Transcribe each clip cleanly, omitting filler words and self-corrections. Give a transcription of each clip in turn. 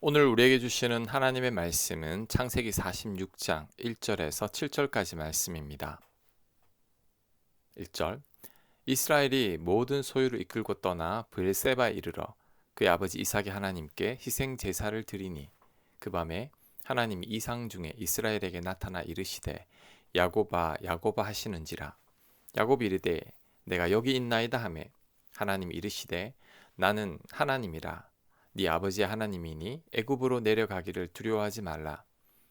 오늘 우리에게 주시는 하나님의 말씀은 창세기 46장 1절에서 7절까지 말씀입니다. 1절 이스라엘이 모든 소유를 이끌고 떠나 브엘세바에 이르러 그의 아버지 이삭의 하나님께 희생 제사를 드리니 그 밤에 하나님이 이상 중에 이스라엘에게 나타나 이르시되 야곱아 야곱아 하시는지라. 야곱이 이르되 내가 여기 있나이다 하매 하나님이 이르시되 나는 하나님이라. 네 아버지의 하나님이니 애굽으로 내려가기를 두려워하지 말라.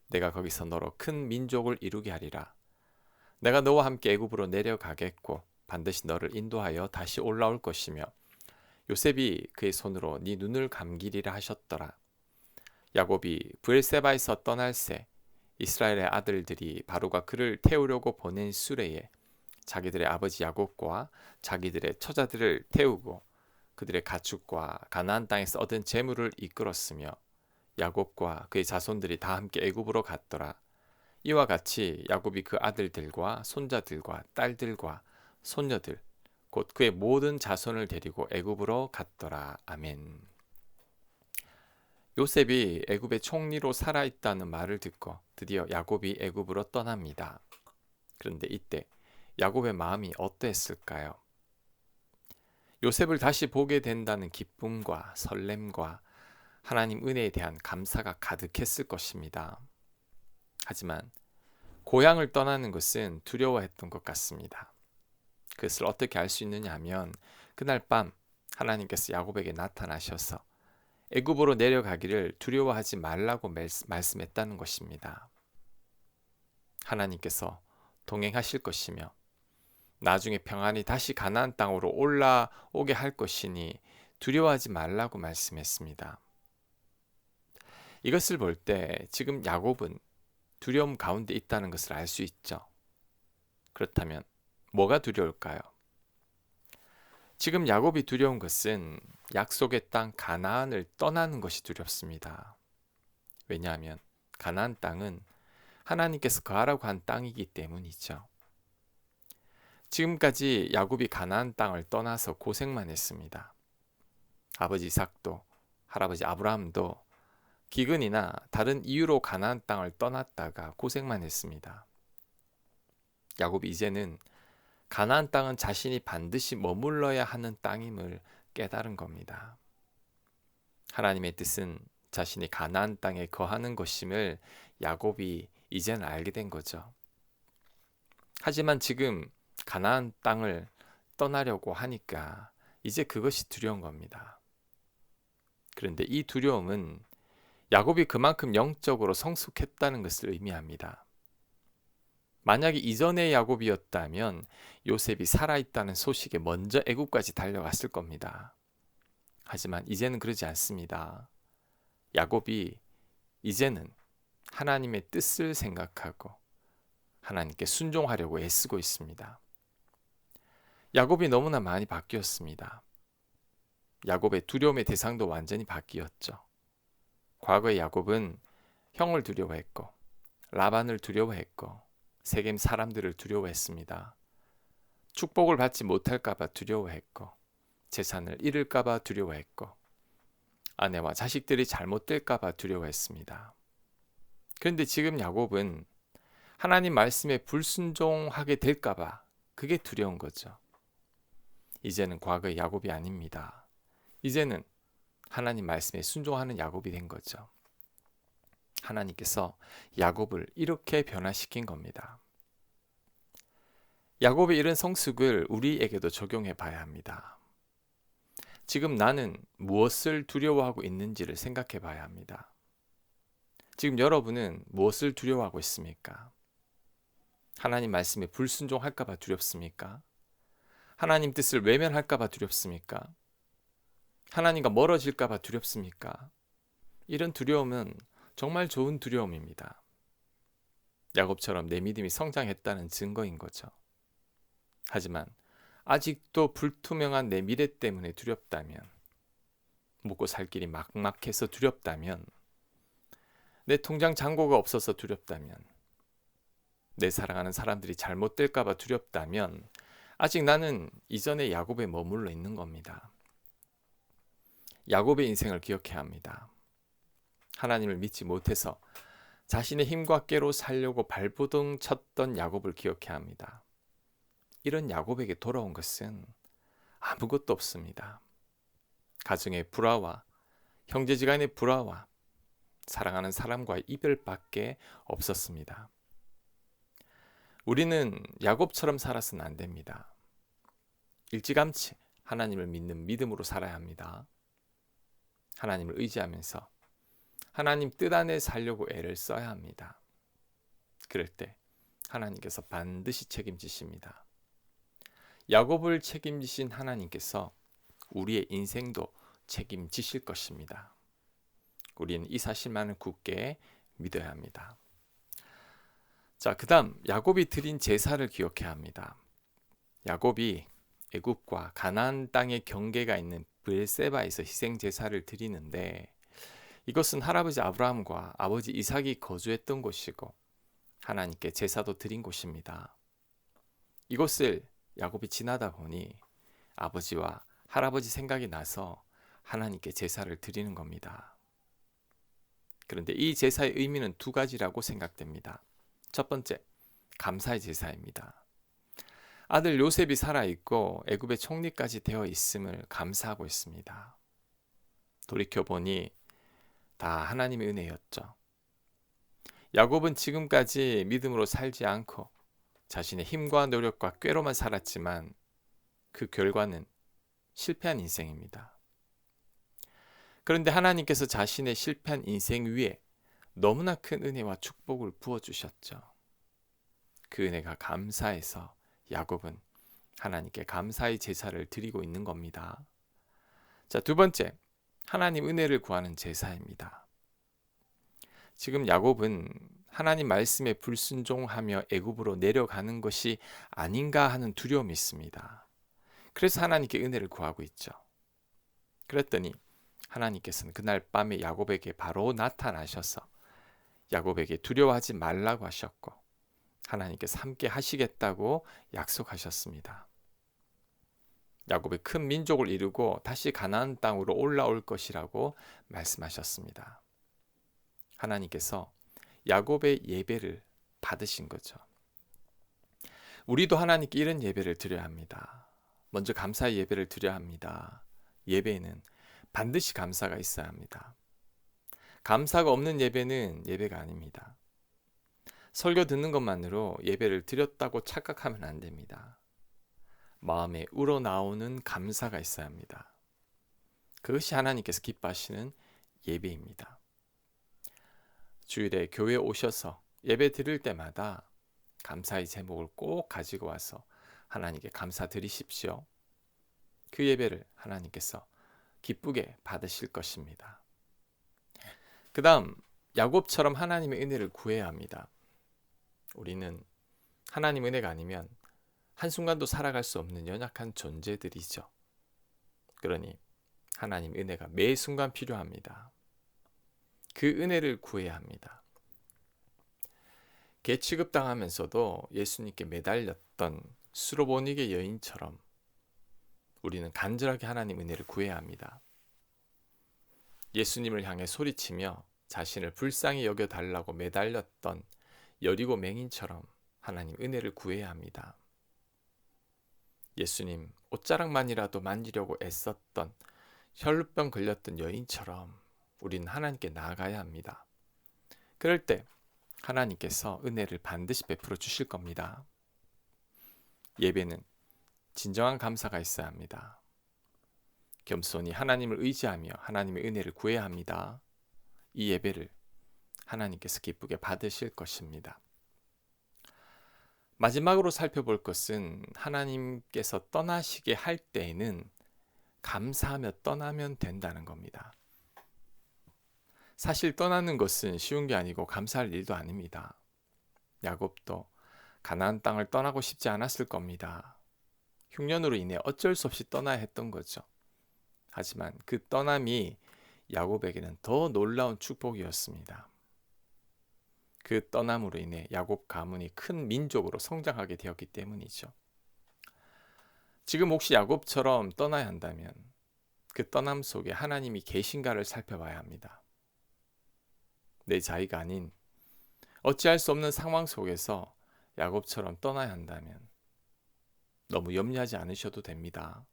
내가 거기서 너로 큰 민족을 이루게 하리라. 내가 너와 함께 애굽으로 내려가겠고 반드시 너를 인도하여 다시 올라올 것이며 요셉이 그의 손으로 네 눈을 감기리라 하셨더라. 야곱이 브엘세바에서 떠날새 이스라엘의 아들들이 바로가 그를 태우려고 보낸 수레에 자기들의 아버지 야곱과 자기들의 처자들을 태우고 그들의 가축과 가나안 땅에서 얻은 재물을 이끌었으며 야곱과 그의 자손들이 다 함께 애굽으로 갔더라. 이와 같이 야곱이 그 아들들과 손자들과 딸들과 손녀들 곧 그의 모든 자손을 데리고 애굽으로 갔더라. 아멘. 요셉이 애굽의 총리로 살아있다는 말을 듣고 드디어 야곱이 애굽으로 떠납니다. 그런데 이때 야곱의 마음이 어떠했을까요? 요셉을 다시 보게 된다는 기쁨과 설렘과 하나님 은혜에 대한 감사가 가득했을 것입니다. 하지만 고향을 떠나는 것은 두려워했던 것 같습니다. 그것을 어떻게 알 수 있느냐 하면 그날 밤 하나님께서 야곱에게 나타나셔서 애굽으로 내려가기를 두려워하지 말라고 말씀했다는 것입니다. 하나님께서 동행하실 것이며 나중에 평안히 다시 가나안 땅으로 올라오게 할 것이니 두려워하지 말라고 말씀했습니다. 이것을 볼 때 지금 야곱은 두려움 가운데 있다는 것을 알 수 있죠. 그렇다면 뭐가 두려울까요? 지금 야곱이 두려운 것은 약속의 땅 가나안을 떠나는 것이 두렵습니다. 왜냐하면 가나안 땅은 하나님께서 거하라고 한 땅이기 때문이죠. 지금까지 야곱이 가나안 땅을 떠나서 고생만 했습니다. 아버지 이삭도 할아버지 아브라함도 기근이나 다른 이유로 가나안 땅을 떠났다가 고생만 했습니다. 야곱이 이제는 가나안 땅은 자신이 반드시 머물러야 하는 땅임을 깨달은 겁니다. 하나님의 뜻은 자신이 가나안 땅에 거하는 것임을 야곱이 이제는 알게 된 거죠. 하지만 지금 가나안 땅을 떠나려고 하니까 이제 그것이 두려운 겁니다. 그런데 이 두려움은 야곱이 그만큼 영적으로 성숙했다는 것을 의미합니다. 만약에 이전의 야곱이었다면 요셉이 살아있다는 소식에 먼저 애굽까지 달려갔을 겁니다. 하지만 이제는 그러지 않습니다. 야곱이 이제는 하나님의 뜻을 생각하고 하나님께 순종하려고 애쓰고 있습니다. 야곱이 너무나 많이 바뀌었습니다. 야곱의 두려움의 대상도 완전히 바뀌었죠. 과거의 야곱은 형을 두려워했고 라반을 두려워했고 세겜 사람들을 두려워했습니다. 축복을 받지 못할까 봐 두려워했고 재산을 잃을까 봐 두려워했고 아내와 자식들이 잘못될까 봐 두려워했습니다. 그런데 지금 야곱은 하나님 말씀에 불순종하게 될까 봐 그게 두려운 거죠. 이제는 과거의 야곱이 아닙니다. 이제는 하나님 말씀에 순종하는 야곱이 된 거죠. 하나님께서 야곱을 이렇게 변화시킨 겁니다. 야곱의 이런 성숙을 우리에게도 적용해 봐야 합니다. 지금 나는 무엇을 두려워하고 있는지를 생각해 봐야 합니다. 지금 여러분은 무엇을 두려워하고 있습니까? 하나님 말씀에 불순종할까 봐 두렵습니까? 하나님 뜻을 외면할까 봐 두렵습니까? 하나님과 멀어질까 봐 두렵습니까? 이런 두려움은 정말 좋은 두려움입니다. 야곱처럼 내 믿음이 성장했다는 증거인 거죠. 하지만 아직도 불투명한 내 미래 때문에 두렵다면, 먹고 살 길이 막막해서 두렵다면, 내 통장 잔고가 없어서 두렵다면, 내 사랑하는 사람들이 잘못될까 봐 두렵다면 아직 나는 이전의 야곱에 머물러 있는 겁니다. 야곱의 인생을 기억해야 합니다. 하나님을 믿지 못해서 자신의 힘과 꾀로 살려고 발버둥 쳤던 야곱을 기억해야 합니다. 이런 야곱에게 돌아온 것은 아무것도 없습니다. 가정의 불화와 형제지간의 불화와 사랑하는 사람과의 이별밖에 없었습니다. 우리는 야곱처럼 살아서는 안 됩니다. 일찌감치 하나님을 믿는 믿음으로 살아야 합니다. 하나님을 의지하면서 하나님 뜻 안에 살려고 애를 써야 합니다. 그럴 때 하나님께서 반드시 책임지십니다. 야곱을 책임지신 하나님께서 우리의 인생도 책임지실 것입니다. 우리는 이 사실만을 굳게 믿어야 합니다. 자, 그 다음 야곱이 드린 제사를 기억해야 합니다. 야곱이 애굽과 가나안 땅의 경계가 있는 브엘세바에서 희생 제사를 드리는데 이것은 할아버지 아브라함과 아버지 이삭이 거주했던 곳이고 하나님께 제사도 드린 곳입니다. 이곳을 야곱이 지나다 보니 아버지와 할아버지 생각이 나서 하나님께 제사를 드리는 겁니다. 그런데 이 제사의 의미는 두 가지라고 생각됩니다. 첫 번째, 감사의 제사입니다. 아들 요셉이 살아있고 애굽의 총리까지 되어 있음을 감사하고 있습니다. 돌이켜보니 다 하나님의 은혜였죠. 야곱은 지금까지 믿음으로 살지 않고 자신의 힘과 노력과 꾀로만 살았지만 그 결과는 실패한 인생입니다. 그런데 하나님께서 자신의 실패한 인생 위에 너무나 큰 은혜와 축복을 부어주셨죠. 그 은혜가 감사해서 야곱은 하나님께 감사의 제사를 드리고 있는 겁니다. 자, 두 번째, 하나님 은혜를 구하는 제사입니다. 지금 야곱은 하나님 말씀에 불순종하며 애굽으로 내려가는 것이 아닌가 하는 두려움이 있습니다. 그래서 하나님께 은혜를 구하고 있죠. 그랬더니 하나님께서는 그날 밤에 야곱에게 바로 나타나셔서 야곱에게 두려워하지 말라고 하셨고 하나님께서 함께 하시겠다고 약속하셨습니다. 야곱의 큰 민족을 이루고 다시 가나안 땅으로 올라올 것이라고 말씀하셨습니다. 하나님께서 야곱의 예배를 받으신 거죠. 우리도 하나님께 이런 예배를 드려야 합니다. 먼저 감사의 예배를 드려야 합니다. 예배에는 반드시 감사가 있어야 합니다. 감사가 없는 예배는 예배가 아닙니다. 설교 듣는 것만으로 예배를 드렸다고 착각하면 안 됩니다. 마음에 우러나오는 감사가 있어야 합니다. 그것이 하나님께서 기뻐하시는 예배입니다. 주일에 교회에 오셔서 예배 드릴 때마다 감사의 제목을 꼭 가지고 와서 하나님께 감사드리십시오. 그 예배를 하나님께서 기쁘게 받으실 것입니다. 그 다음 야곱처럼 하나님의 은혜를 구해야 합니다. 우리는 하나님 은혜가 아니면 한순간도 살아갈 수 없는 연약한 존재들이죠. 그러니 하나님 은혜가 매 순간 필요합니다. 그 은혜를 구해야 합니다. 개 취급당하면서도 예수님께 매달렸던 수로보니게 여인처럼 우리는 간절하게 하나님 은혜를 구해야 합니다. 예수님을 향해 소리치며 자신을 불쌍히 여겨달라고 매달렸던 여리고 맹인처럼 하나님 은혜를 구해야 합니다. 예수님 옷자락만이라도 만지려고 애썼던 혈루병 걸렸던 여인처럼 우리는 하나님께 나아가야 합니다. 그럴 때 하나님께서 은혜를 반드시 베풀어 주실 겁니다. 예배는 진정한 감사가 있어야 합니다. 겸손히 하나님을 의지하며 하나님의 은혜를 구해야 합니다. 이 예배를 하나님께서 기쁘게 받으실 것입니다. 마지막으로 살펴볼 것은 하나님께서 떠나시게 할 때에는 감사하며 떠나면 된다는 겁니다. 사실 떠나는 것은 쉬운 게 아니고 감사할 일도 아닙니다. 야곱도 가나안 땅을 떠나고 싶지 않았을 겁니다. 흉년으로 인해 어쩔 수 없이 떠나야 했던 거죠. 하지만 그 떠남이 야곱에게는 더 놀라운 축복이었습니다. 그 떠남으로 인해 야곱 가문이 큰 민족으로 성장하게 되었기 때문이죠. 지금 혹시 야곱처럼 떠나야 한다면 그 떠남 속에 하나님이 계신가를 살펴봐야 합니다. 내 자의가 아닌 어찌할 수 없는 상황 속에서 야곱처럼 떠나야 한다면 너무 염려하지 않으셔도 됩니다.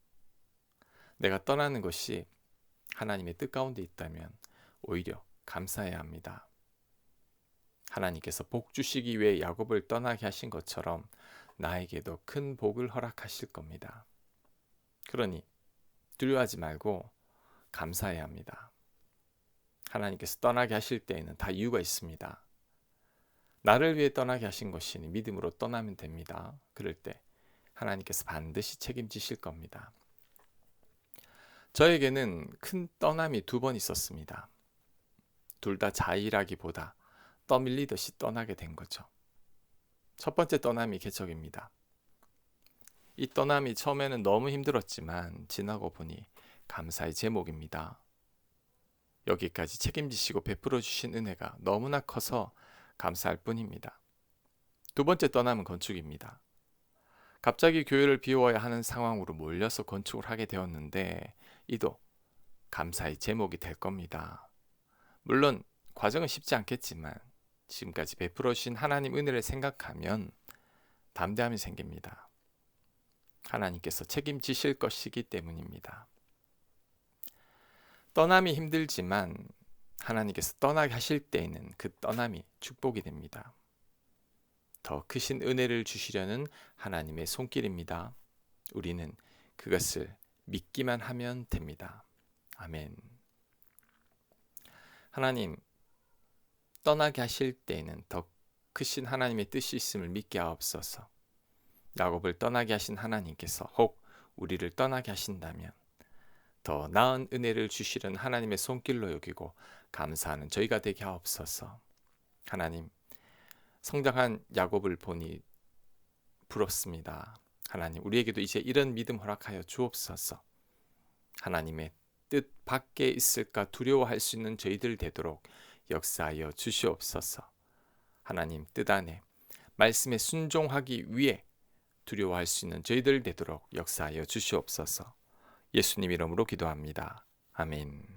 내가 떠나는 것이 하나님의 뜻 가운데 있다면 오히려 감사해야 합니다. 하나님께서 복 주시기 위해 야곱을 떠나게 하신 것처럼 나에게도 큰 복을 허락하실 겁니다. 그러니 두려워하지 말고 감사해야 합니다. 하나님께서 떠나게 하실 때에는 다 이유가 있습니다. 나를 위해 떠나게 하신 것이니 믿음으로 떠나면 됩니다. 그럴 때 하나님께서 반드시 책임지실 겁니다. 저에게는 큰 떠남이 2번 있었습니다. 둘 다 자의라기보다 떠밀리듯이 떠나게 된 거죠. 첫 번째 떠남이 개척입니다. 이 떠남이 처음에는 너무 힘들었지만 지나고 보니 감사의 제목입니다. 여기까지 책임지시고 베풀어 주신 은혜가 너무나 커서 감사할 뿐입니다. 2번째 떠남은 건축입니다. 갑자기 교회를 비워야 하는 상황으로 몰려서 건축을 하게 되었는데 이도 감사의 제목이 될 겁니다. 물론 과정은 쉽지 않겠지만 지금까지 베풀어 주신 하나님 은혜를 생각하면 담대함이 생깁니다. 하나님께서 책임지실 것이기 때문입니다. 떠남이 힘들지만 하나님께서 떠나게 하실 때에는 그 떠남이 축복이 됩니다. 더 크신 은혜를 주시려는 하나님의 손길입니다. 우리는 그것을 믿기만 하면 됩니다. 아멘. 하나님, 떠나게 하실 때에는 더 크신 하나님의 뜻이 있음을 믿게 하옵소서. 야곱을 떠나게 하신 하나님께서 혹 우리를 떠나게 하신다면 더 나은 은혜를 주시려는 하나님의 손길로 여기고 감사하는 저희가 되게 하옵소서. 하나님, 성장한 야곱을 보니 부럽습니다. 하나님, 우리에게도 이제 이런 믿음 허락하여 주옵소서. 하나님의 뜻 밖에 있을까 두려워할 수 있는 저희들 되도록 역사하여 주시옵소서. 하나님 뜻 안에 말씀에 순종하기 위해 두려워할 수 있는 저희들 되도록 역사하여 주시옵소서. 예수님 이름으로 기도합니다. 아멘.